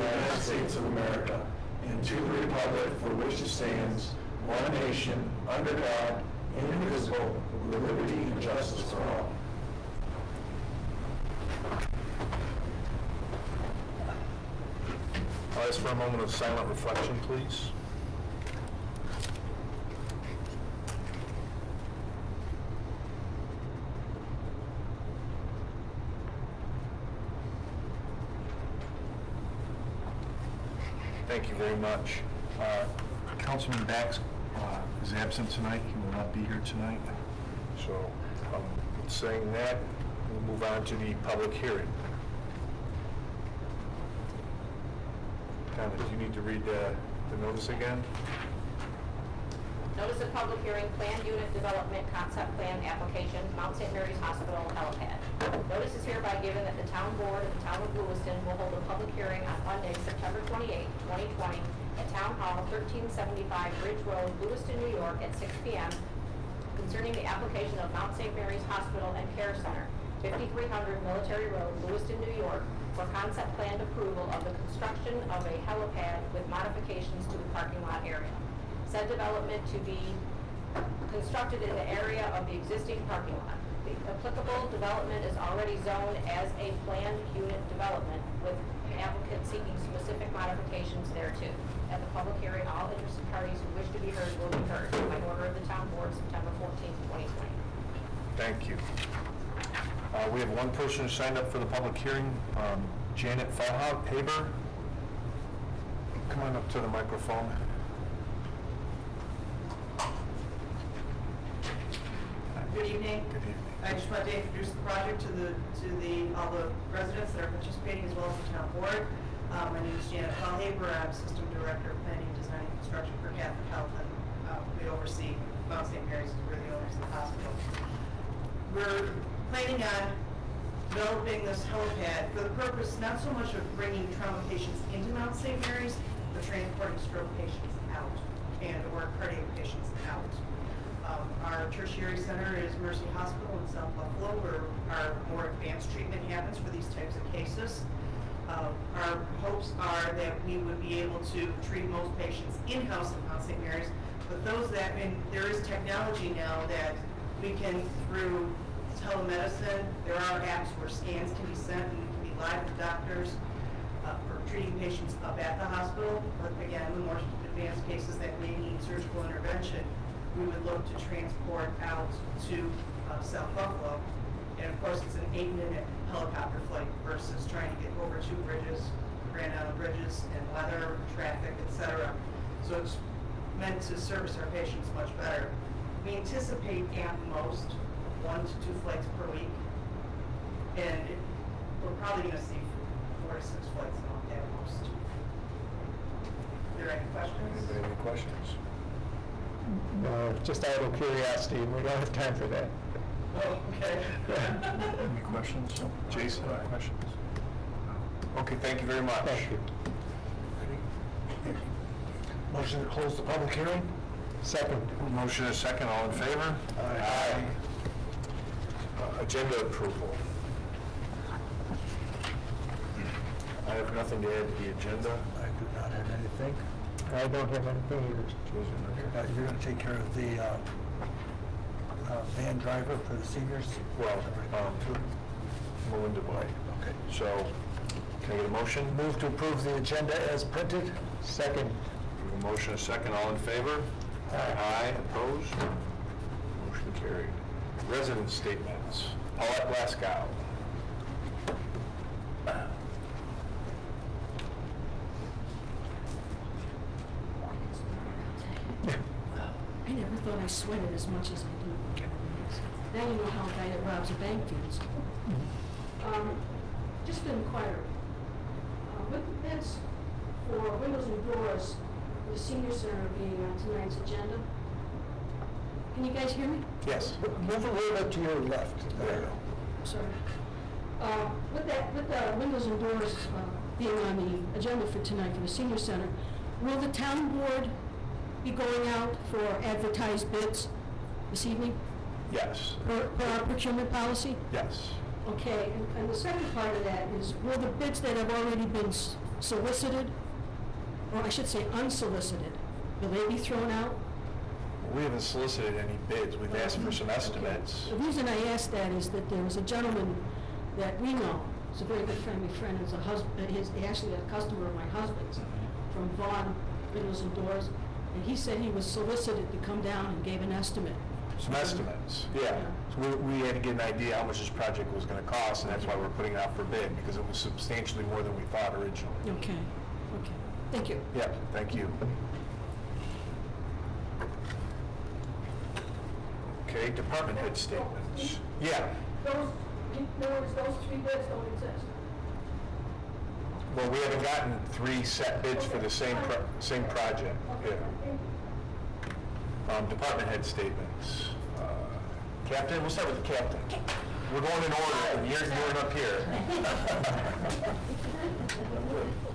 United States of America and to the republic for which it stands, one nation, under God, indivisible, with liberty and justice for all. I'll ask for a moment of silent reflection, please. Thank you very much. Councilman Bax is absent tonight. He will not be here tonight. So, saying that, we'll move on to the public hearing. Donna, do you need to read the notice again? Notice of public hearing, planned unit development concept plan application, Mount St. Mary's Hospital helipad. Notice is hereby given that the town board of the town of Lewiston will hold a public hearing on Monday, September 28, 2020, at Town Hall, 1375 Ridge Road, Lewiston, New York, at 6 p.m. concerning the application of Mount St. Mary's Hospital and Care Center, 5300 Military Road, Lewiston, New York, for concept plan approval of the construction of a helipad with modifications to the parking lot area. Said development to be constructed in the area of the existing parking lot. The applicable development is already zoned as a planned unit development, with the applicant seeking specific modifications thereto. At the public hearing, all interested parties who wish to be heard will be heard by order of the town board, September 14th, 2020. Thank you. We have one person who signed up for the public hearing, Janet Haber. Come on up to the microphone. Good evening. Good evening. I just wanted to introduce the project to all the residents that are participating, as well as the town board. My name is Janet Haber. I'm System Director of Planning, Design, and Construction for Catholic Health, and we oversee Mount St. Mary's, as we're the owners of the hospital. We're planning on developing this helipad for the purpose not so much of bringing trauma patients into Mount St. Mary's, but transporting stroke patients out or cardiac patients out. Our tertiary center is Mercy Hospital in South Buffalo, where our more advanced treatment happens for these types of cases. Our hopes are that we would be able to treat most patients in-house at Mount St. Mary's, but those that, and there is technology now that we can, through telemedicine, there are apps where scans can be sent and we can be live with doctors for treating patients up at the hospital. But again, the more advanced cases that may need surgical intervention, we would look to transport out to South Buffalo. And of course, it's an 8-minute helicopter flight versus trying to get over 2 bridges, Grand Island bridges, and weather, traffic, etc. So it's meant to service our patients much better. We anticipate at most 1 to 2 flights per week, and we're probably going to see 4 to 6 flights a month at most. Are there any questions? Anybody have any questions? No, just out of curiosity, we don't have time for that. Oh, okay. Any questions? Jason, any questions? Okay, thank you very much. Thank you. Motion to close the public hearing? Second. Motion is second. All in favor? Aye. Agenda approval. I have nothing to add to the agenda. I do not have anything. I don't have anything either. You're going to take care of the van driver for the seniors? Well, Melinda White. Okay. So, can I get a motion? Move to approve the agenda as printed? Second. We have a motion, a second. All in favor? Aye. Opposed? Motion carried. Resident statements. Paulette Glasgow. I never thought I sweated as much as I do. Now you know how a guy that robs a bank feels. Just an inquiry. With the bids for windows and doors, the senior center being on tonight's agenda, can you guys hear me? Yes. Move a little bit to your left. There you go. Sorry. With the windows and doors being on the agenda for tonight for the senior center, will the town board be going out for advertised bids this evening Yes. per our procurement policy? Yes. Okay, and the second part of that is, will the bids that have already been solicited, or I should say unsolicited, will they be thrown out? We haven't solicited any bids. We've asked for some estimates. The reason I ask that is that there was a gentleman that we know, he's a very good family friend, is a husband, he's actually a customer of my husband's, from Vaughan Windows and Doors, and he said he was solicited to come down and gave an estimate. Some estimates, yeah. So we had to get an idea how much this project was gonna cost, and that's why we're putting it out for bid, because it was substantially more than we thought originally. Okay, thank you. Yeah, thank you. Okay, department head statements. Yeah, Those, in other words, those three bids don't exist. well, we haven't gotten 3 set bids for the same project, yeah. Department head statements. Captain, we'll start with the captain. We're going in order, and you're up here.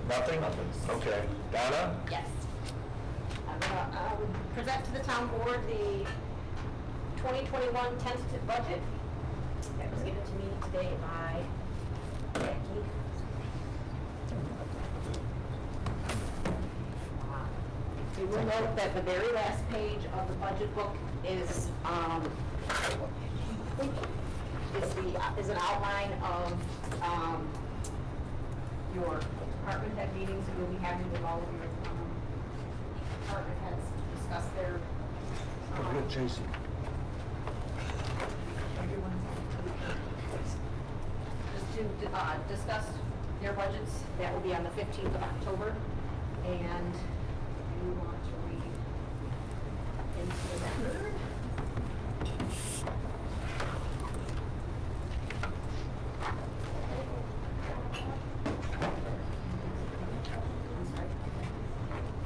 Nothing? Okay. Donna? Yes. I'm going to present to the town board the 2021 tentative budget that was given to me today by Jackie. You will note that the very last page of the budget book is an outline of your department head meetings that you'll be having with all of your department heads to discuss their. Jason. Just to discuss their budgets. That will be on the 15th of October. And if you want to read into the record.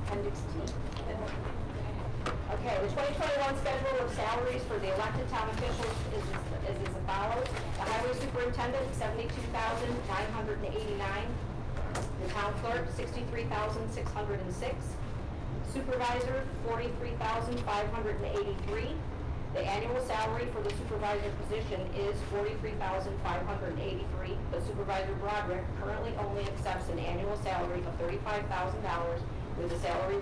Appendix T. Okay, the 2021 schedule of salaries for the elected town officials is as follows. The highway superintendent, $72,989. The town clerk, $63,606. Supervisor, $43,583. The annual salary for the supervisor position is $43,583. But Supervisor Broderick currently only accepts an annual salary of $35,000 with a salary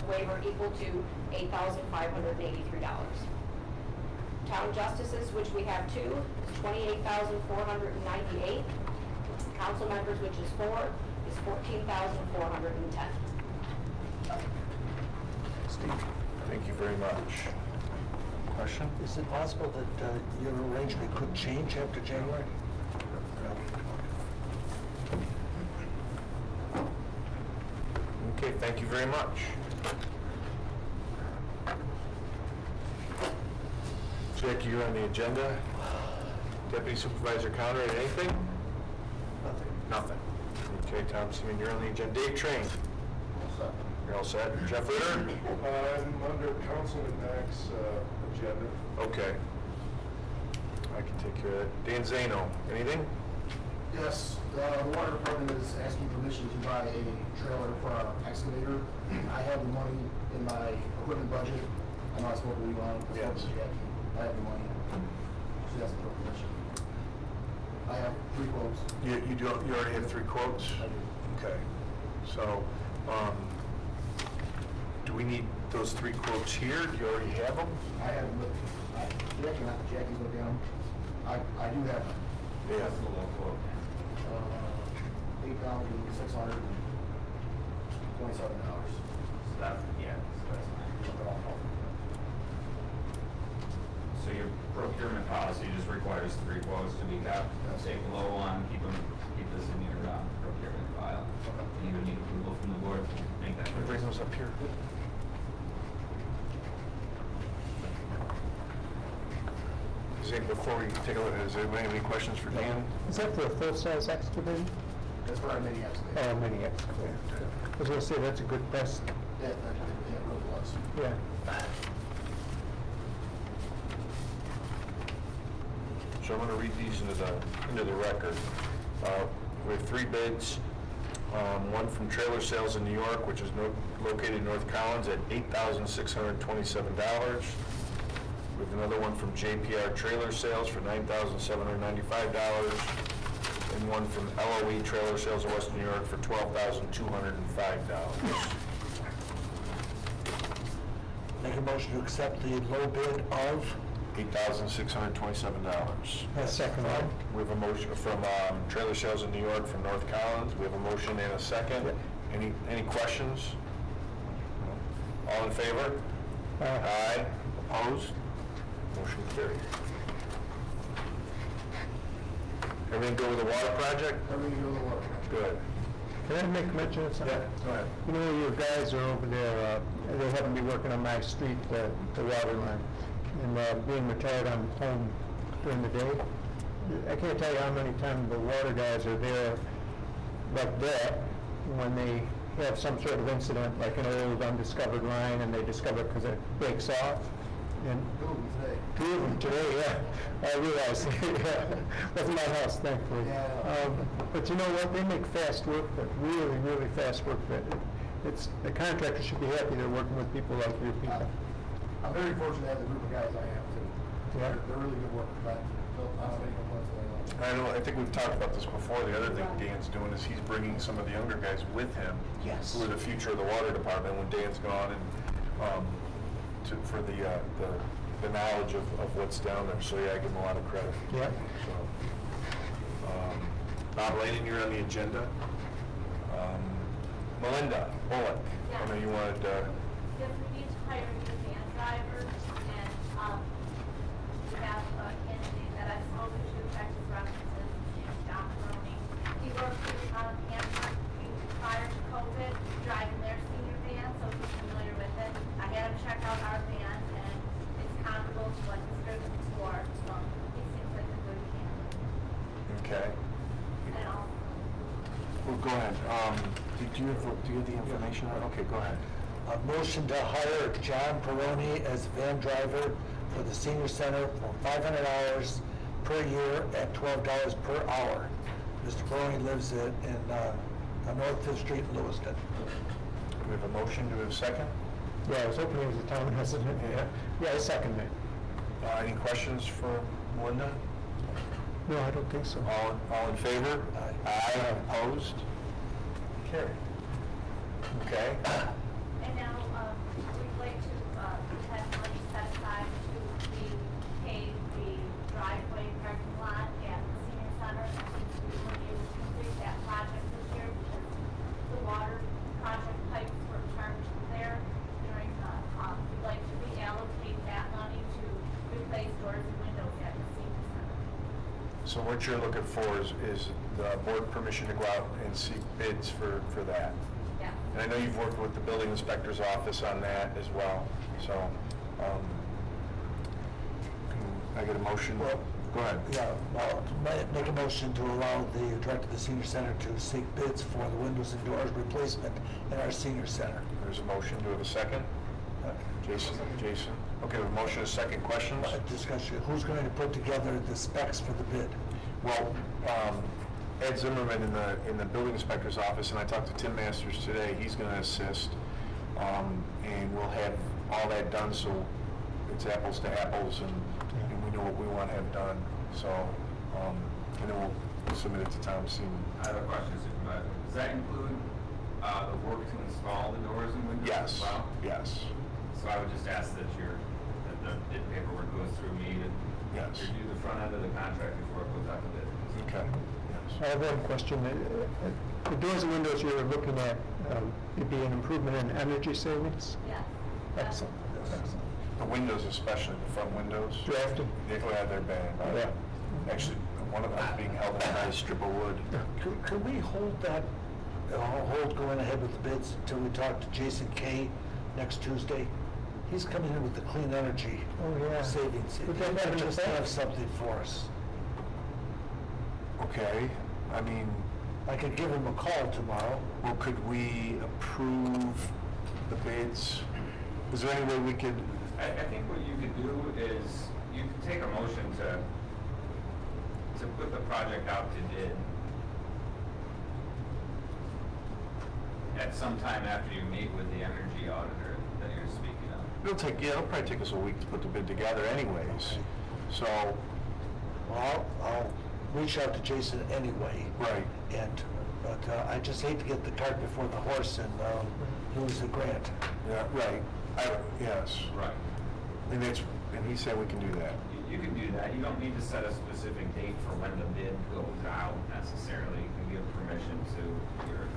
waiver equal to $8,583. Town justices, which we have 2, is $28,498. Council members, which is 4, is $14,410. Steve, thank you very much. Question? Is it possible that your arrangement could change after January? Okay, thank you very much. Jackie, you're on the agenda. Deputy Supervisor Conrad, anything? Nothing. Nothing. Okay, Tom Seaman, you're on the agenda. Dave Train. You're all set. Jeff Ritter? I'm under Councilman Mack's agenda. Okay. I can take care of that. Dan Zano, anything? Yes, the water department is asking permission to buy a trailer for our excavator. I have the money in my equipment budget. I'm not supposed to leave on. Yes. I have the money. She has the permission. I have 3 quotes. You already have 3 quotes? I do. Okay. So, do we need those 3 quotes here? Do you already have them? I have them with, Jackie's looking at them. I do have them. Yeah. $8,627. So that's, yeah, so that's fine. So your procurement policy just requires 3 quotes to be kept. Take the low one, keep this in your procurement file. And you would need approval from the board to make that. Bring those up here. Before we take a look, is there any questions for Dan? Is that for a full-size excavator? That's for our mini excavator. Or a mini excavator? I was gonna say, that's a good price. Yeah, it really was. Yeah. So I'm going to read these into the record. We have 3 bids. One from Trailer Sales in New York, which is located in North Collins at $8,627. We have another one from JPR Trailer Sales for $9,795. and one from LOE Trailer Sales of Western New York for $12,205. Make a motion to accept the low bid of, $8,627. A second one. We have a motion from Trailer Sales in New York from North Collins. We have a motion and a second. Any questions? All in favor? Aye. Opposed? Motion carried. Everything go with the water project? Everything go to the water. Good. Can I make mention of something? Go ahead. You know, your guys are over there, they happen to be working on my street, the water line, and being retired, I'm home during the day. I can't tell you how many times the water guys are there like that, when they have some sort of incident, like an old undiscovered line, and they discover it because it breaks off. And Building today. two of them today, yeah, I realize, wasn't my house, thankfully. Yeah. But you know what, they make fast work, but really, really fast work. The contractor should be happy they're working with people like your people. I'm very fortunate to have the group of guys I have too. Yeah. They're really good workers, but I don't have any complaints with anyone. I think we've talked about this before. The other thing Dan's doing is he's bringing some of the younger guys with him. Yes. Who are the future of the water department when Dan's gone, and for the knowledge of what's down there. So yeah, I give him a lot of credit. Yeah. So, Bob Laney, you're on the agenda. Melinda Bullock, I know you wanted. Yes, we need to hire a new van driver, and we have a candidate that I've spoken to, Texas references, his name is John Maroney. He worked with Hanford prior to COVID, driving their senior van, so he's familiar with it. I had him check out our van, and it's comparable to what he's driven before, so he seems like a good candidate. Okay. And also, Well, go ahead. Do you have the information? Okay, go ahead. a motion to hire John Peroni as van driver for the senior center for $500 per year at $12 per hour. Mr. Peroni lives in North 5th Street in Lewiston. We have a motion. Do we have a second? Yeah, I was hoping it was a town resident. Yeah, I second that. Any questions for Melinda? No, I don't think so. All in favor? Aye. Aye. Opposed? Carried. Okay. and now, we'd like to, have money set aside to repave the driveway parking lot at the senior center. I think we were able to complete that project this year because the water project pipes were turned there during, we'd like to reallocate that money to replace doors and windows at the senior center. So what you're looking for is the board permission to go out and seek bids for that. Yeah. And I know you've worked with the building inspector's office on that as well, so, can I get a motion? Well, Go ahead. Yeah, well, make a motion to allow the director of the senior center to seek bids for the windows and doors replacement in our senior center. There's a motion. Do we have a second? Jason? Okay, we have a motion, a second. Questions? Discussion, who's going to put together the specs for the bid? Well, Ed Zimmerman in the building inspector's office, and I talked to Tim Masters today, he's gonna assist, and we'll have all that done, so it's apples to apples, and we know what we want to have done, so, and then we'll submit it to Tom Seaman. I have a question, Supervisor. Does that include the work to install the doors and windows as Yes, well? yes, So I would just ask that the bid paperwork goes through me to yes. review the front end of the contract before it goes out to bid. Okay, I yes. have one question. The doors and windows you're looking at, would be an improvement in energy savings? Yes. Excellent, excellent. The windows especially, the front windows. Drafted? Yeah, they're bad. Yeah. Actually, one of them is being held in a nice strip of wood. Could we hold that, hold going ahead with the bids until we talk to Jason Kay next Tuesday? He's coming in with the clean energy Oh, yeah. savings. Would that have an Just effect? have something for us. Okay, I mean, I could give him a call tomorrow. well, could we approve the bids? Is there any way we could, I think what you could do is, you could take a motion to put the project out to bid at some time after you meet with the energy auditor that you're speaking of. it'll probably take us a week to put the bid together anyways. So, Well, I'll reached out to Jason anyway. Right. But I just hate to get the cart before the horse and lose the grant. Yeah, right. Yes. Right. And he said we can do that. You can do that. You don't need to set a specific date for when the bid goes out necessarily. You can give permission to your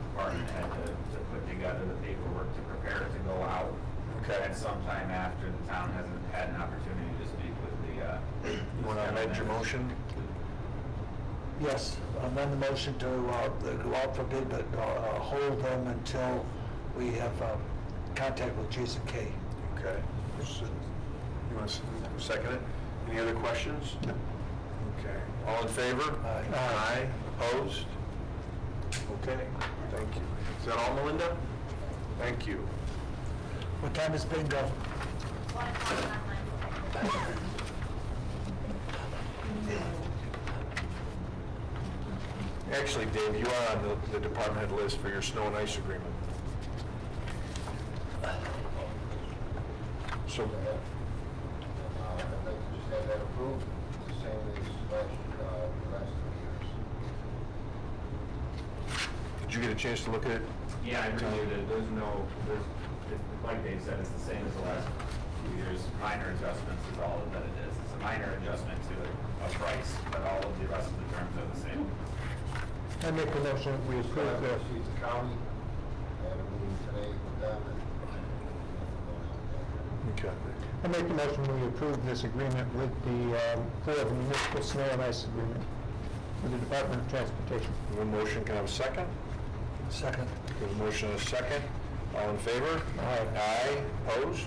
department head to put together the paperwork to prepare it to go out. Okay. And sometime after the town hasn't had an opportunity to speak with the. You want to amend your motion? Yes, amend the motion to go out for bid, but hold them until we have contact with Jason Kay. Okay. You want to second it? Any other questions? Okay. All in favor? Aye. Aye. Opposed? Okay, thank you. Is that all, Melinda? Thank you. What time is bingo? 1 o'clock on Wednesday. Actually, Dave, you are on the department head list for your snow and ice agreement. So, I'd like to just have that approved, it's the same as the last 2 years. did you get a chance to look at it? Yeah, I reviewed it. Like Dave said, it's the same as the last few years. Minor adjustments is all that it is. It's a minor adjustment to a price, but all of the rest of the terms are the same. I make a motion that we approve So I the, received the county, I had a meeting today with them, and Okay. I make the motion we approve this agreement with the Florida Municipal Snow and Ice Agreement with the Department of Transportation. One motion, can I have a second? Second. There's a motion and a second. All in favor? Aye. Aye. Opposed?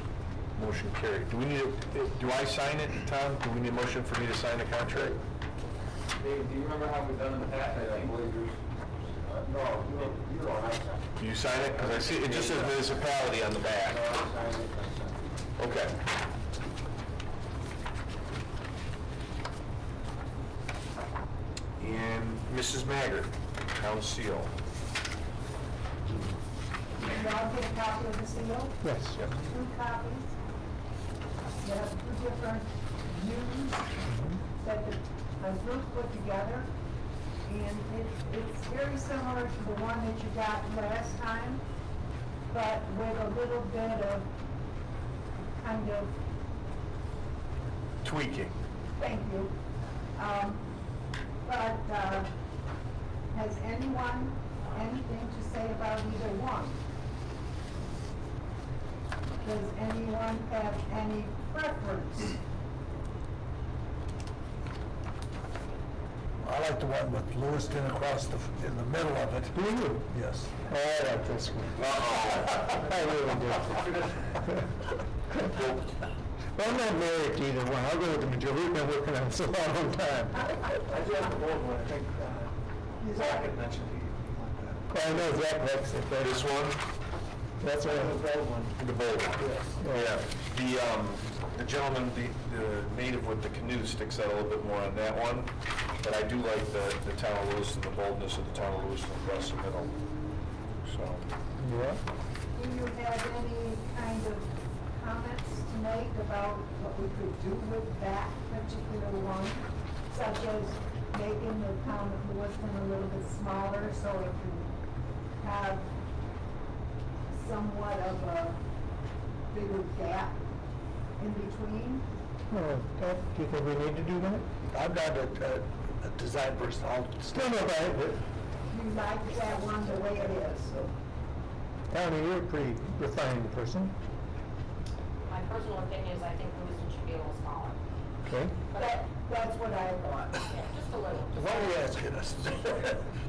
Motion carried. Do I sign it, Tom? Do we need a motion for me to sign the contract? Dave, do you remember how we've done in the past? I believe there's, no, you don't have to. You sign it? Because I see, it just says municipality on the back. No, I signed it, I sent it. Okay. And Mrs. Maggart, town seal. And I'll get a copy of the seal, Yes. 2 copies. You have 2 different views that the group put together. And it's very similar to the one that you got last time, but with a little bit of kind of, Tweaking. thank you. But has anyone anything to say about either one? Does anyone have any preference? I like the one with Lewiston across in the middle of it. Do you? Yes. Oh, I like this one. Uh-oh. I really do. Well, I'm not married to either one. I'll go with the majority. We've been working on it so long time. I do have the old one, I think, Zach had mentioned he wanted that. Well, I know Zach likes it, but This one? that's what The old one. The bold one? Yes. Yeah. The gentleman, the native with the canoe sticks out a little bit more on that one, but I do like the town of Lewiston, the boldness of the town of Lewiston across the middle. So, Yeah. Do you have any kind of comments to make about what we could do with that particular one? Such as making the town of Lewiston a little bit smaller so it can have somewhat of a bigger gap in between? Oh, do you think we need to do that? I'm not a design person, I'll No, no, but You like that one the way it is, so. Tony, you're a pretty refined person. My personal opinion is I think Lewiston should be a little smaller. Okay. But, That's what I thought. yeah, just a little. Why are you asking us?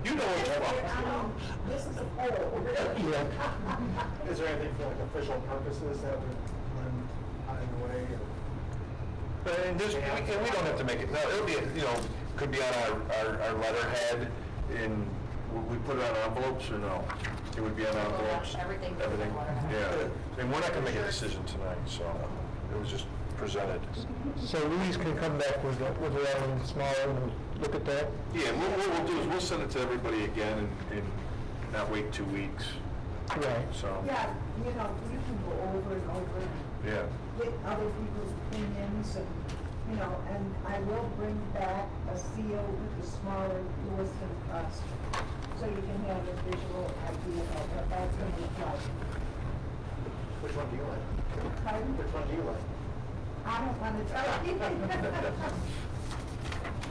You know what's I wrong. mean, this is a whole, really. Yeah. Is there anything for like official purposes that would run out of the way? and this, and we don't have to make it, no, it'll be, could be on our letterhead, and we put it on envelopes, or no? It would be on envelopes? Everything. Everything, yeah. And we're not gonna make a decision tonight, so it was just presented. So Louise can come back with the one smaller and look at that? Yeah, what we'll do is we'll send it to everybody again and not wait 2 weeks, Right. so, Yeah, you can go over and over, and yeah. get other people's opinions, and you know, and I will bring back a seal with the smaller Lewiston crust, so you can have a visual idea of what that's gonna look like. Which one do you like? Pardon? Which one do you like? I don't wanna tell you.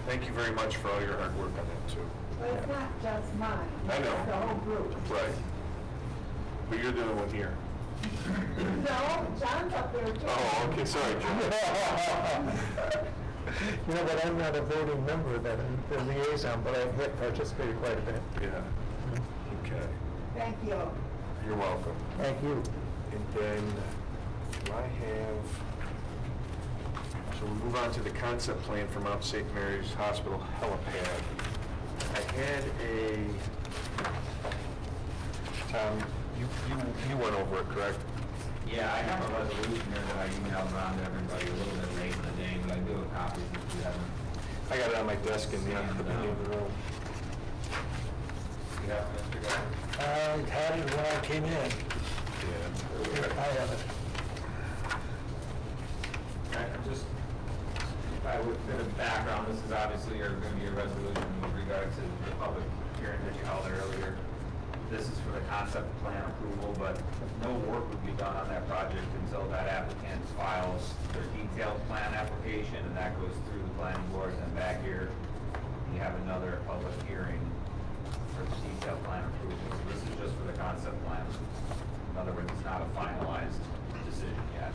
Thank you very much for all your hard work on that, too. But it's not just mine. I know. It's the whole group. Right. But you're doing one here. No, John's up there too. Oh, okay, sorry, John. You know, but I'm not a voting member of that, I'm the liaison, but I have participated quite a bit. Yeah. Okay. Thank you. You're welcome. Thank you. And then, do I have, so we move on to the concept plan for Mount St. Mary's Hospital helipad. I had Tom, you went over it, correct? Yeah, I have a resolution here that I emailed around to everybody a little bit late in the day, but I do have copies if you haven't. I got it on my desk in the beginning of the room. You have it, Mr. Gardner? I had it when I came in. Yeah. I have it. I'm just, if I would, bit of background, this is obviously going to be a resolution with regard to the public hearing that you held earlier. This is for the concept plan approval, but no work would be done on that project until that applicant files their detailed plan application, and that goes through the planning board, and then back here, you have another public hearing for the detailed plan approval. So this is just for the concept plan. In other words, it's not a finalized decision yet.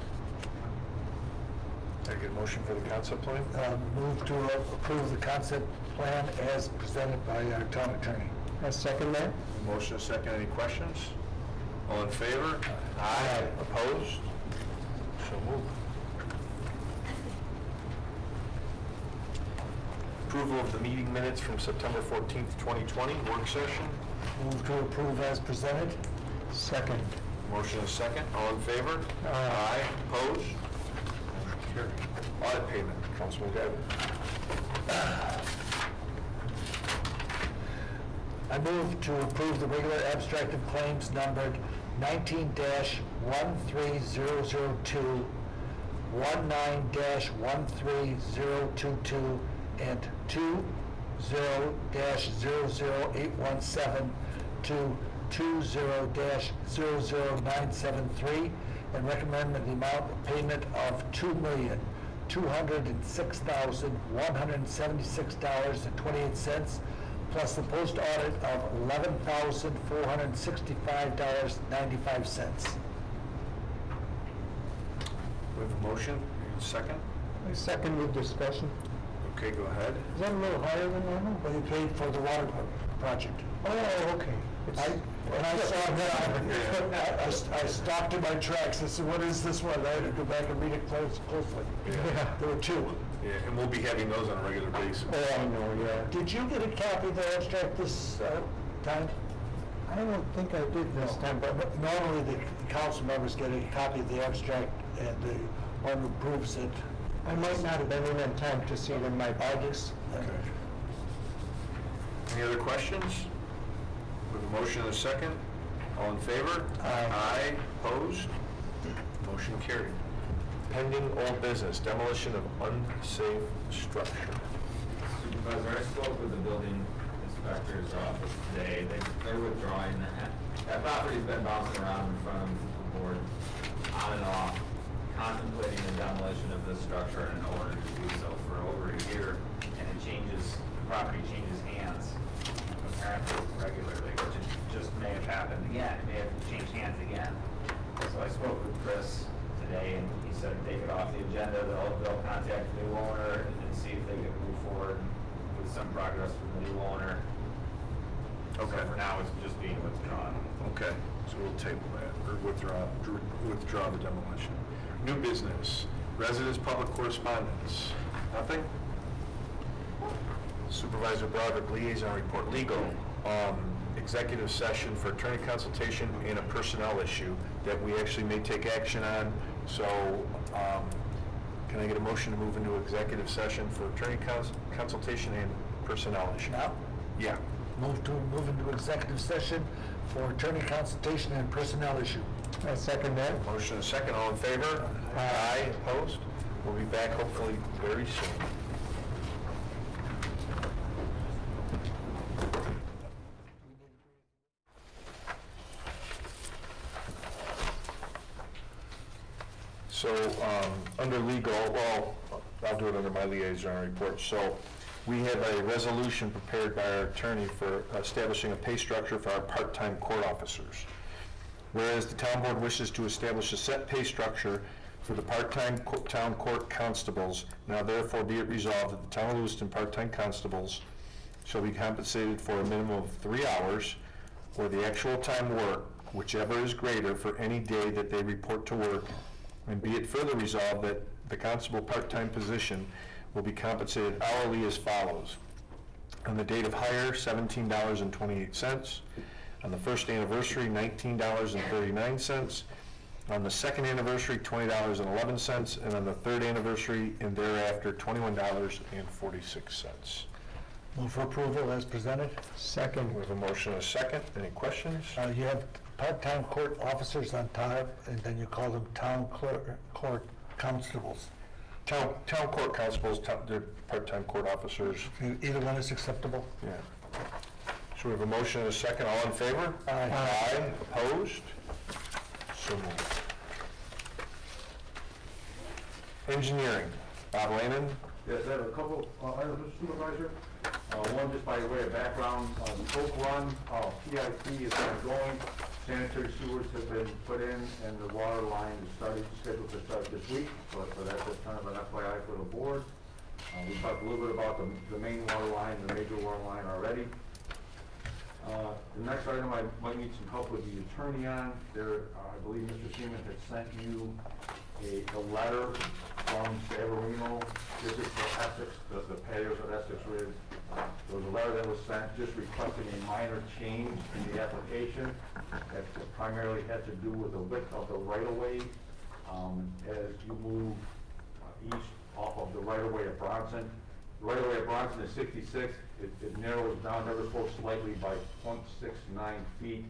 Can I get a motion for the concept plan? Move to approve the concept plan as presented by our town attorney. I second that. Motion is second. Any questions? All in favor? Aye. Opposed? So moved. Approval of the meeting minutes from September 14th, 2020, work session. Move to approve as presented. Second. Motion is second. All in favor? Aye. Opposed? Motion carried. Audit payment. Councilman Gavin. I move to approve the regular abstract of claims numbered 19-13002, 19-13022, and 20-00817 to 20-00973, and recommend the amount of payment of $2,206,176.28, plus the post-audit of $11,465.95. We have a motion. Second? I second with discussion. Okay, go ahead. Is that a little higher than normal? Well, you paid for the water project. Oh, okay. When I saw that, I stopped in my tracks. I said, what is this one? I had to go back and read it closely. Yeah. There were two. Yeah, and we'll be having those on a regular basis. Oh, I know, yeah. Did you get a copy of the abstract this time? I don't think I did this time, but Normally, the council members get a copy of the abstract, and the one who approves it. I might not have been in time to see it in my box. Okay. Any other questions? With a motion and a second, all in favor? Aye. Opposed? Motion carried. Pending old business, demolition of unsafe structure. Supervisor, I spoke with the building inspector's office today. They're withdrawing that. That property's been bouncing around in front of the board on and off, contemplating the demolition of this structure in order to do so for over a year. And it changes, the property changes hands apparently regularly, which it just may have happened again. It may have changed hands again. So I spoke with Chris today, and he said take it off the agenda. They'll contact the new owner and see if they can move forward with some progress from the new owner. Okay. So for now, it's just being withdrawn. Okay, so we'll table that, or withdraw the demolition. New business, residents' public correspondence. Nothing? Supervisor Broderick, liaison report, legal, executive session for attorney consultation and a personnel issue that we actually may take action on. So, can I get a motion to move into executive session for attorney consultation and personnel issue? Now, Yeah. move into executive session for attorney consultation and personnel issue. I second that. Motion and second, all in favor? Aye. Opposed? We'll be back hopefully very soon. So, under legal, well, I'll do it under my liaison report. So, we have a resolution prepared by our attorney for establishing a pay structure for our part-time court officers. Whereas the town board wishes to establish a set pay structure for the part-time town court constables, now therefore be it resolved that the town of Lewiston part-time constables shall be compensated for a minimum of 3 hours or the actual time worked, whichever is greater, for any day that they report to work. And be it further resolved that the constable part-time position will be compensated hourly as follows. On the date of hire, $17.28. On the first anniversary, $19.39. On the second anniversary, $20.11. And on the third anniversary and thereafter, $21.46. Move for approval as presented. Second. We have a motion and a second. Any questions? You have part-time court officers on top, and then you call them town court constables. Town court constables, they're part-time court officers. Either one is acceptable? Yeah. So we have a motion and a second. All in favor? Aye. Aye. Opposed? So moved. Engineering. Bob Lannon. Yes, I have a couple items, Mr. Supervisor. One, just by way of background, the Oak Run PIP is ongoing. Sanitary sewers have been put in, and the water line is scheduled to start this week. So that's just kind of an FYI for the board. We talked a little bit about the main water line, the major water line already. The next item I might need some help with the attorney on. There, I believe Mr. Seaman had sent you a letter from Savarino. This is for Essex, the payers of Essex Ridge. There was a letter that was sent just requesting a minor change in the application that primarily had to do with the width of the right-of-way. As you move east off of the right-of-way of Bronson. The right-of-way of Bronson is 66. It narrows down ever so slightly by 0.69 feet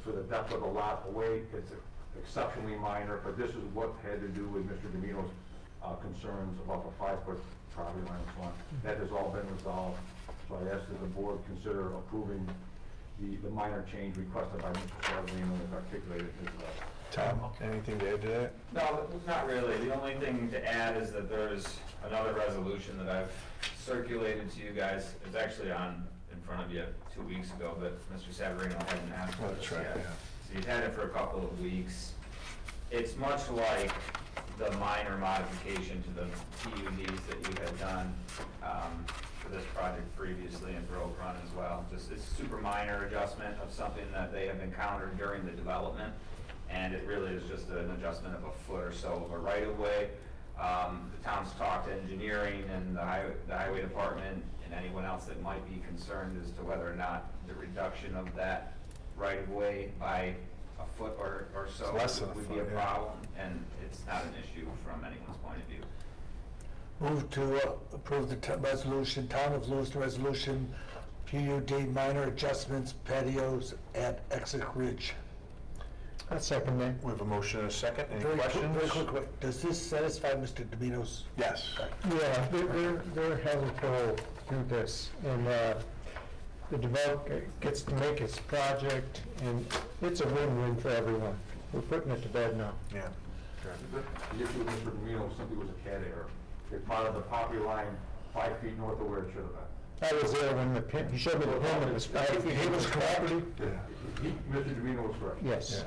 for the depth of the lot away. It's exceptionally minor, but this is what had to do with Mr. Domino's concerns about the 5-foot property line and so on. That has all been resolved. So I asked that the board consider approving the minor change requested by Mr. Savarino as articulated in his letter. Tom, anything to add to that? No, not really. The only thing to add is that there's another resolution that I've circulated to you guys. It's actually in front of you 2 weeks ago, but Mr. Savarino hadn't asked for this yet. So you've had it for a couple of weeks. It's much like the minor modification to the PUDs that you had done for this project previously and for Oak Run as well. Just it's a super minor adjustment of something that they have encountered during the development, and it really is just an adjustment of a foot or so of a right-of-way. The town's talked to engineering and the highway department and anyone else that might be concerned as to whether or not the reduction of that right-of-way by a foot or so would be a problem, and it's not an issue from anyone's point of view. Move to approve the resolution, Town of Lewiston Resolution, PUD minor adjustments patios at Essex Ridge. I'll second that. We have a motion and a second. Any Very questions? Very quickly, does this satisfy Mr. Domino's? Yes. Yeah, they're having to do this, and the developer gets to make its project, and it's a win-win for everyone. We're putting it to bed now. Yeah. The issue with Mr. Domino simply was a CAD error. It mounted the property line 5 feet north of where it should have been. I was there when the pin, he showed me the pin, it was 5 feet into his property. Mr. Domino was correct. Yes,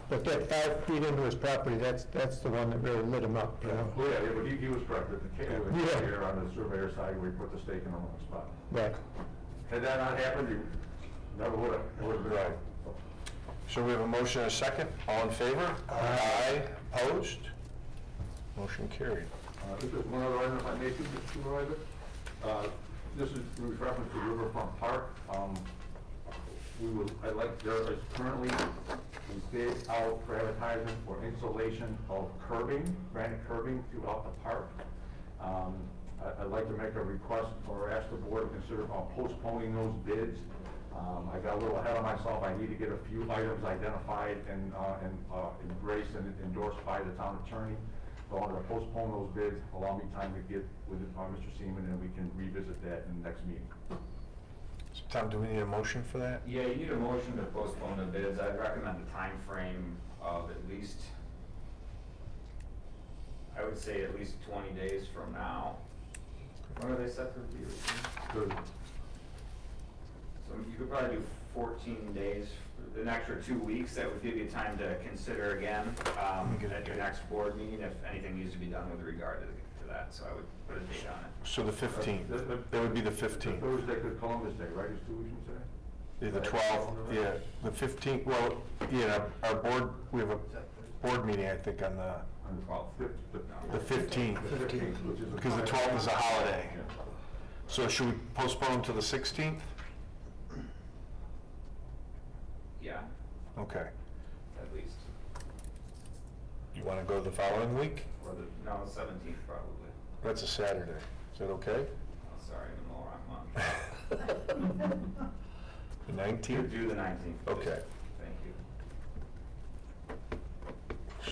but that 5 feet into his property, that's the one that really lit him up, you know? Well, yeah, but he was correct. The CAD was Yeah. here on the surveyor side where he put the stake in the wrong spot. Right. Had that not happened, you never would have. It would have been right. So we have a motion and a second. All in favor? Aye. Opposed? Motion carried. This is one other item if I may, Mr. Supervisor. This is with reference to Riverfront Park. There is currently a bid out for advertising for installation of curbing, granite curbing throughout the park. I'd like to make a request or ask the board to consider postponing those bids. I got a little ahead of myself. I need to get a few items identified and embraced and endorsed by the town attorney. So I'm gonna postpone those bids, allow me time to get with Mr. Seaman, and we can revisit that in the next meeting. So, Tom, do we need a motion for that? Yeah, you need a motion to postpone the bids. I'd recommend a time frame of at least, I would say at least 20 days from now. When are they set for review? Good. So you could probably do 14 days, an extra 2 weeks. That would give you time to consider again at your next board meeting if anything needs to be done with regard to that. So I would put a date on it. So the 15th, that would be the 15th. Thursday, good Columbus Day, right, is 2 weeks from today? Yeah, the 12th, yeah, the 15th, well, yeah, our board, we have a board meeting, I think, on the On the 12th. the 15th, which is because the 12th is a holiday. So should we postpone to the 16th? Yeah, Okay. at least. You want to go the following week? Or no, the 17th probably. That's a Saturday. Is that okay? Oh, sorry, I'm in the wrong month. The You 19th? do the 19th. Okay. Thank you.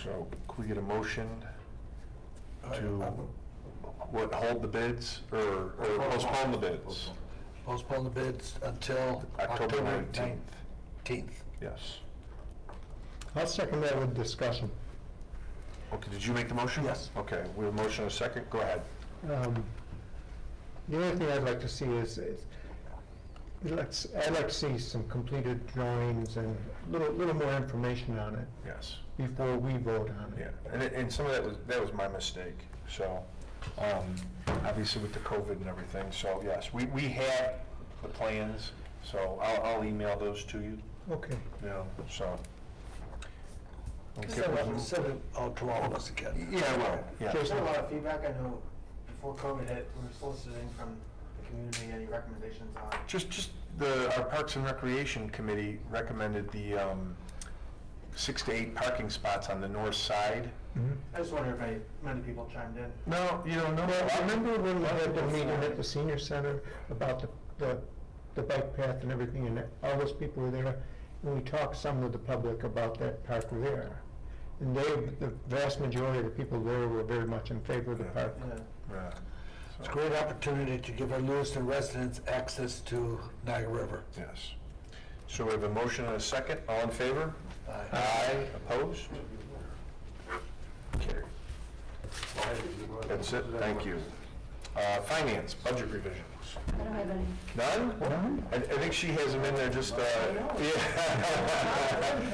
So can we get a motion to, what, hold the bids or postpone the bids? Postpone the bids until October 19th. 19th. Yes. I'll second that with discussion. Okay, did you make the motion? Yes. Okay, we have a motion and a second. Go ahead. The only thing I'd like to see is I'd like to see some completed drawings and little more information on it Yes. before we vote on it. Yeah, and some of that was my mistake. So, obviously with the COVID and everything. So yes, we have the plans. So I'll email those to you. Okay. You know, so. Send it out to all of us again. Yeah, well, yeah. There's been a lot of feedback. I know before COVID hit, we were soliciting from the community any recommendations on. Just our Parks and Recreation Committee recommended the 6 to 8 parking spots on the north side. I just wonder if many people chimed in. No, no. Well, remember when we had the meeting at the senior center about the bike path and everything, and all those people were there, and we talked some with the public about that park there. And the vast majority of the people there were very much in favor of the park. Yeah. Yeah. It's a great opportunity to give our Lewiston residents access to Niagara River. Yes. So we have a motion and a second. All in favor? Aye. Aye. Opposed? Carried. That's it. Thank you. Finance, budget revisions. I don't have any. None? I think she has them in there just, yeah.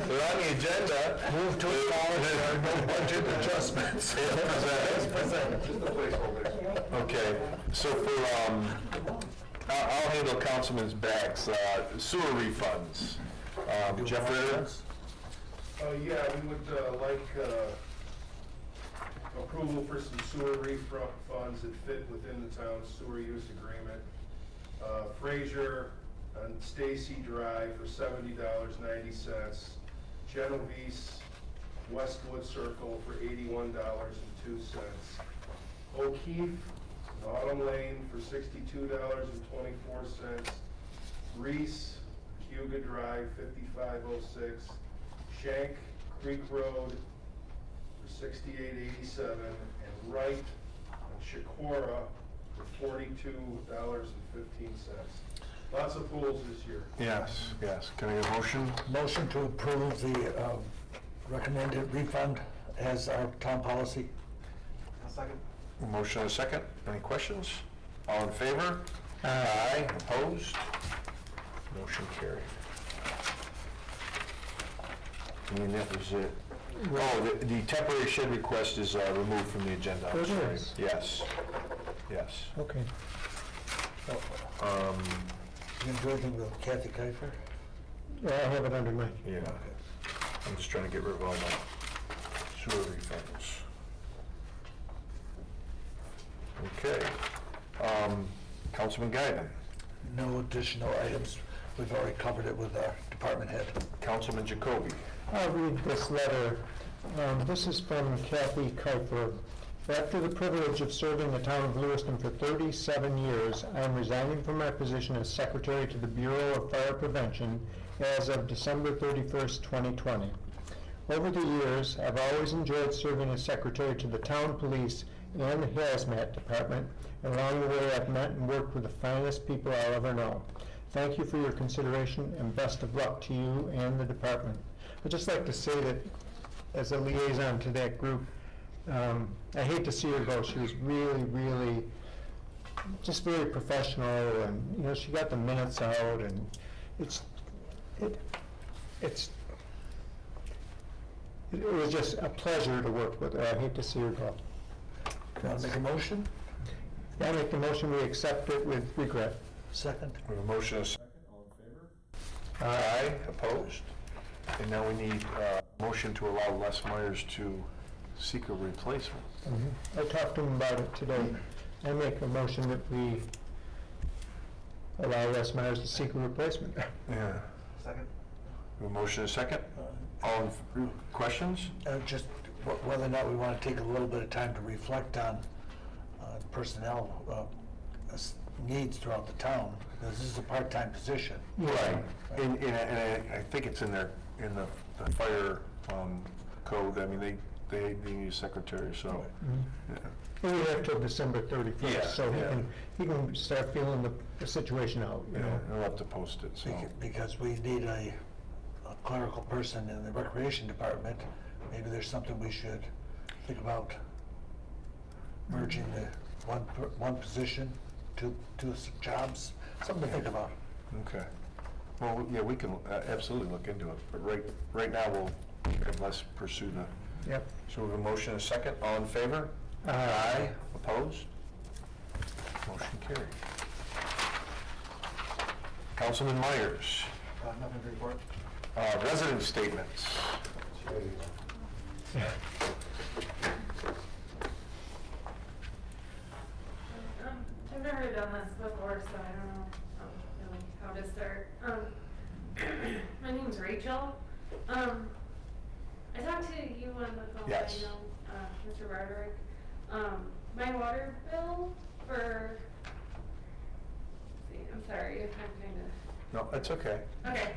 They're on the agenda. Move to acknowledge no budget adjustments. Just a placeholder. Okay, so for, I'll handle Councilman's backs, sewer refunds. Jeff Ritter? Yeah, we would like approval for some sewer refunds that fit within the town's sewer use agreement. Frazier on Stacy Drive for $70.90. Genovese Westwood Circle for $81.02. O'Keefe Autumn Lane for $62.24. Reese Huga Drive, 5506. Shank Creek Road for $68.87, and Wright on Shakora for $42.15. Lots of pools this year. Yes. Can I get a motion? Motion to approve the recommended refund as our town policy. A second. Motion and a second. Any questions? All in favor? Aye. Opposed? Motion carried. And that was it. Oh, the temporary shed request is removed from the agenda. I'm It sorry. is? Yes. Okay. You can do anything with Kathy Kiefer? Yeah, I have it under my, Yeah. I'm just trying to get rid of all my sewer refunds. Okay. Councilman Guinan. No additional items. We've already covered it with our department head. Councilman Jacoby. I'll read this letter. This is from Kathy Kiefer. After the privilege of serving the town of Lewiston for 37 years, I am resigning from my position as Secretary to the Bureau of Fire Prevention as of December 31st, 2020. Over the years, I've always enjoyed serving as secretary to the town police and the hazmat department, and along the way I've met and worked with the finest people I'll ever know. Thank you for your consideration and best of luck to you and the department. I'd just like to say that as a liaison to that group, I hate to see her go. She was really, really just very professional, and she got the minutes out, and it was just a pleasure to work with her. I hate to see her go. Want to make a motion? I make the motion, we accept it with regret. Second? We have a motion and a second. All in favor? Aye. Opposed? And now we need a motion to allow Les Myers to seek a replacement. I talked to him about it today. I make a motion that we allow Les Myers to seek a replacement. Yeah. Second? We have a motion and a second. All questions? Just whether or not we want to take a little bit of time to reflect on personnel needs throughout the town, because this is a part-time position. Right. And I think it's in there, in the fire code. I mean, they need a secretary, so. Yeah. We have till December 31st, Yeah, so yeah. he can start feeling the situation out, Yeah, we'll have to post it, so. Because we need a clerical person in the recreation department. Maybe there's something we should think about merging the one position, two jobs, something to think about. Okay. Well, yeah, we can absolutely look into it, but right now we'll have Les pursue the. Yep. So we have a motion and a second. All in favor? Aye. Opposed? Motion carried. Councilman Myers, Nothing to report. resident statements. I've never done this before, so I don't know really how to start. My name's Rachel. I talked to you on the phone, Yes. I know, Mr. Broderick. My water bill for, I'm sorry if I'm kind of. No, that's okay. Okay,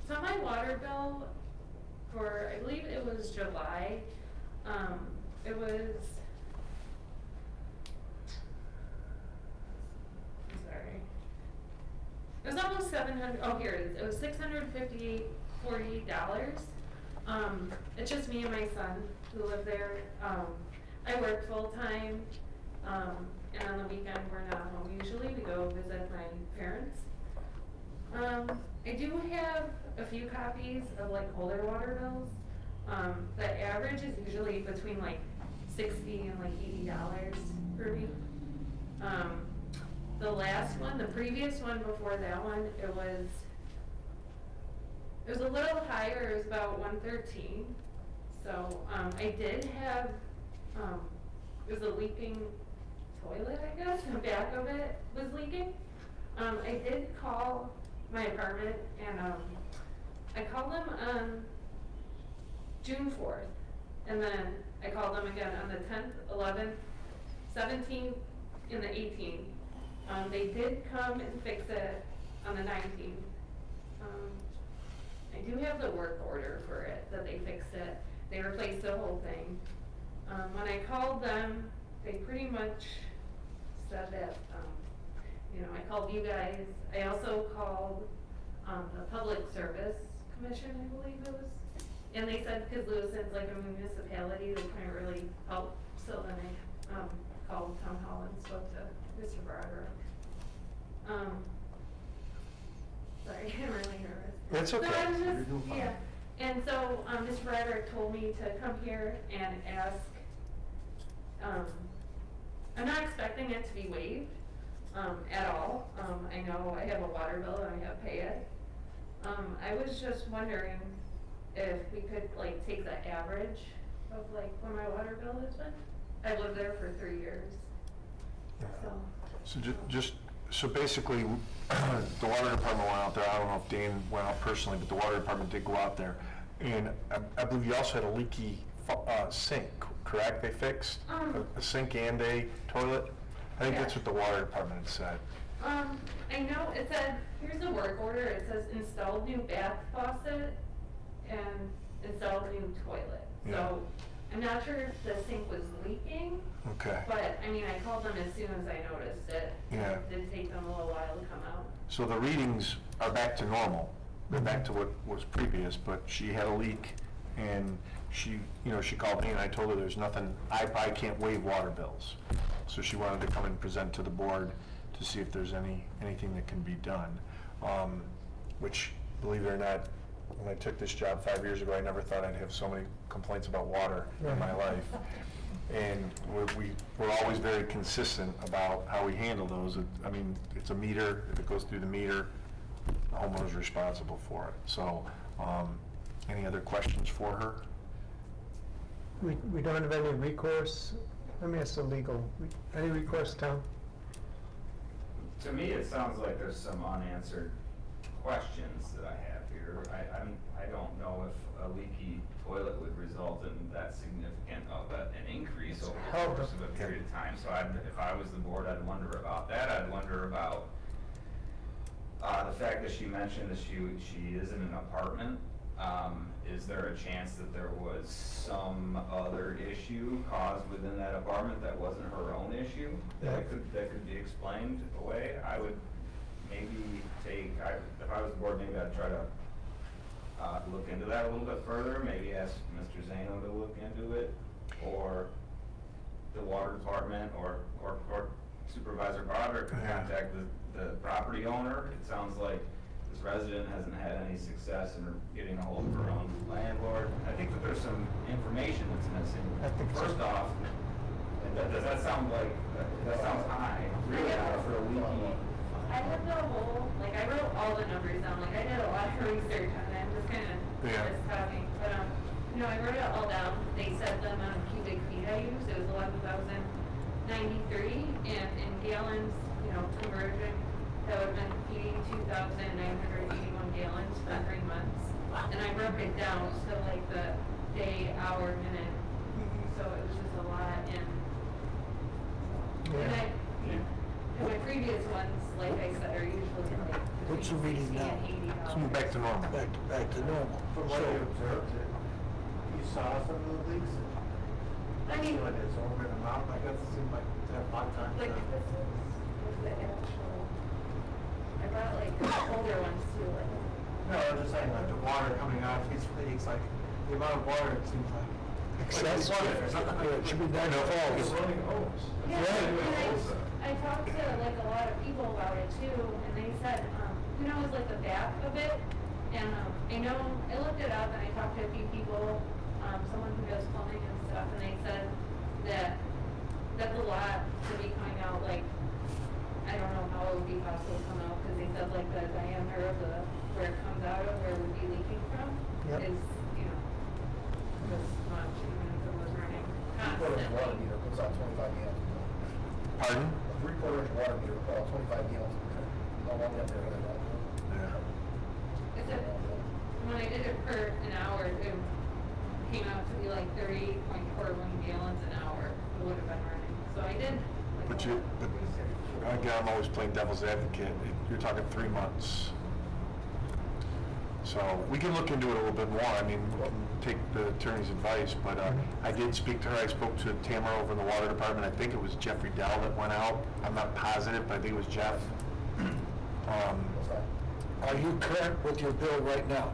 so my water bill for, I believe it was July, it was, I'm sorry. It was almost 700, oh here it is, it was $648. It's just me and my son who live there. I work full-time, and on the weekend we're not home usually to go visit my parents. I do have a few copies of like older water bills. The average is usually between like $60 and like $80 per week. The last one, the previous one before that one, it was a little higher. It was about $113. So I did have it was a leaking toilet, I guess. The back of it was leaking. I did call my apartment, and I called them on June 4th, and then I called them again on the 10th, 11th, 17th, and the 18th. They did come and fix it on the 19th. I do have the work order for it, that they fixed it. They replaced the whole thing. When I called them, they pretty much said that, I called you guys. I also called the Public Service Commission, I believe it was. And they said, because Lewiston's like a municipality, they couldn't really help. So then I called Town Hall and spoke to Mr. Broderick. Sorry, I'm really nervous. That's okay. So I was just, yeah. And so Mr. Broderick told me to come here and ask, I'm not expecting it to be waived at all. I know I have a water bill and I have to pay it. I was just wondering if we could like take the average of like what my water bill has been. I've lived there for 3 years. So basically, the water department went out there. I don't know if Dan went out personally, but the water department did go out there. And I believe you also had a leaky sink, correct? They fixed a sink and a toilet? I think that's what the water department had said. I know it said, here's the work order. It says installed new bath faucet and install a new toilet. Yeah. So I'm not sure if the sink was leaking, Okay. but I mean, I called them as soon as I noticed it. Yeah. It did take them a little while to come out. So the readings are back to normal. They're back to what was previous, but she had a leak, and she called me, and I told her there's nothing, I probably can't waive water bills. So she wanted to come and present to the board to see if there's anything that can be done. Which, believe it or not, when I took this job 5 years ago, I never thought I'd have so many complaints about water in my life. And we're always very consistent about how we handle those. I mean, it's a meter, if it goes through the meter, the homeowner's responsible for it. So, any other questions for her? We don't have any recourse, let me ask the legal, any recourse, Tom? To me, it sounds like there's some unanswered questions that I have here. I don't know if a leaky toilet would result in that significant of an increase over the course of a period of time. So if I was the board, I'd wonder about that. I'd wonder about the fact that she mentioned that she is in an apartment. Is there a chance that there was some other issue caused within that apartment that wasn't her own issue that could be explained away? I would maybe if I was the board, maybe I'd try to look into that a little bit further. Maybe ask Mr. Zano to look into it, or the water department, or Supervisor Broderick can contact the property owner. It sounds like this resident hasn't had any success in getting a hold of her own landlord. I think that there's some information that's missing. First off, does that sound like, that sounds high, really high for a leaky? I have the whole, like, I wrote all the numbers down, like, I did a lot of research on it, I'm just kind of just talking, but, I wrote it all down. They said the amount of cubic feet I used, it was 11,093, and in gallons, conversion, that would have been 82,981 gallons for 3 months. And I broke it down to, like, the day, hour, minute, so it was just a lot, and my previous ones, like I said, are usually like What's the reading $60 now? and $80. Let's move back to normal. Back to normal. From what you observed, you saw some of the leaks? I mean, Like it's over the amount, like that seemed like to have 5 times. like, this was the actual, I brought like older ones too, like. No, I'm just saying, like the water coming out of these leaks, like the amount of water it seems like. Excess, it should be down to falls. Yeah, and I talked to like a lot of people about it too, and they said, it was like the back of it, and I looked it up and I talked to a few people, someone who does plumbing and stuff, and they said that that's a lot to be coming out, like, I don't know how it would be possible to come out, because they said like the diameter of where it comes out of, where it would be leaking from, is, this much, even if it was running 3/4 inch water constantly. meter puts out 25 gallons. Pardon? A 3/4 inch water meter puts out 25 gallons. How long have they had that? Yeah. It said, when I did it per an hour, it came out to be like 38.41 gallons an hour it would have been running. So I did like But again, I'm always playing devil's advocate. You're talking 3 months. So we can look into it a little bit more. I mean, we can take the attorney's advice, but I did speak to her. I spoke to Tamara over in the water department. I think it was Jeffrey Dell that went out. I'm not positive, but I think it was Jeff. Are you current with your bill right now?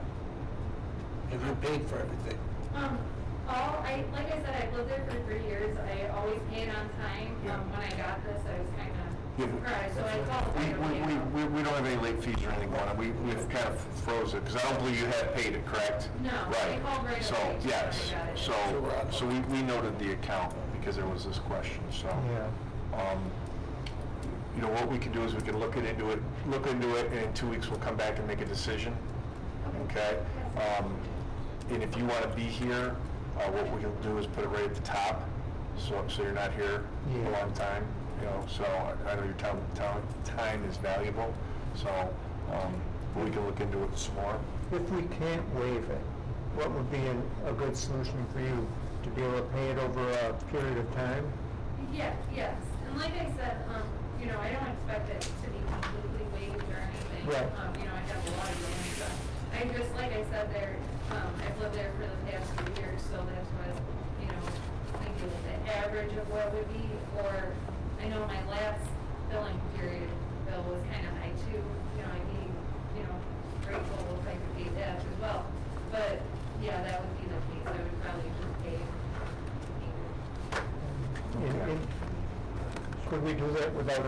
Have you paid for everything? Like I said, I've lived there for 3 years. I always paid on time. When I got this, I was kind of surprised. So I called right away. We don't have any late fees or anything on it. We've kind of froze it, because I don't believe you had paid it, correct? No, I called right So, away. yes, I got it. so we noted the account because there was this question, so. What we can do is we can look into it, and in 2 weeks we'll come back and make a decision, okay? And if you want to be here, what we'll do is put it right at the top, so you're not here a long time, so I know your time is valuable, so we can look into it some more. If we can't waive it, what would be a good solution for you? To be able to pay it over a period of time? Yes. And like I said, I don't expect it to be completely waived or anything. Right. I have a lot of loans I just, like I said there, I've lived there for the past 2 years, so that's what, you know, maybe like the average of what would be, or, I know my last billing period bill was kind of high too, you know, I'd be, you know, grateful if I could pay that as well. But, yeah, that would be the case, I would probably just pay. Could we do that without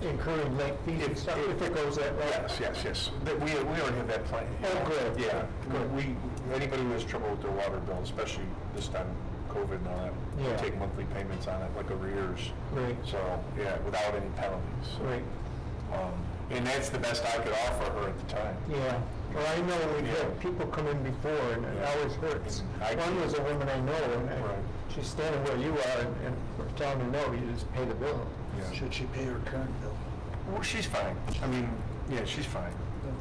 incurring late fees and stuff, if it goes that way? Yes. We already have that plan. Oh, good. Yeah, anybody who has trouble with their water bill, especially this time, COVID and all that, we Yeah. take monthly payments on it, like arrears. Right. So, yeah, without any penalties. So, Right. and that's the best I could offer her at the time. Yeah, well, I know we've Yeah. had people come in before, and it always hurts. And One was a woman I know, and Right. she's standing where you are, and we're telling her, no, you just pay the bill. Yeah. Should she pay her current bill? Well, she's fine. I mean, yeah, she's fine.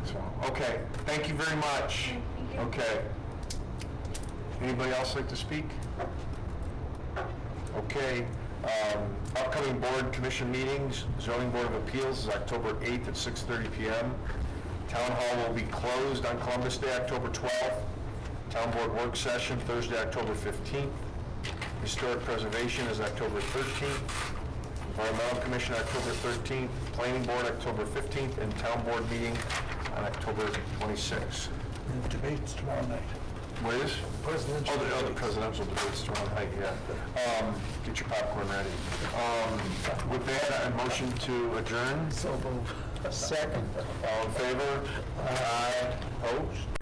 So, okay, thank you very much. Thank you. Okay. Anybody else like to speak? Okay, upcoming board commission meetings, zoning board of appeals is October 8th at 6:30 PM. Town hall will be closed on Columbus Day, October 12th. Town board work session Thursday, October 15th. Historic preservation is October 13th. Environmental Commission, October 13th, Planning Board, October 15th, and Town Board meeting on October 26th. And the debate's tomorrow night. What is? Presidential The debates. presidential debates tomorrow night, yeah. Get your popcorn ready. With that, a motion to adjourn. So move. Second. All in favor? Aye. Opposed?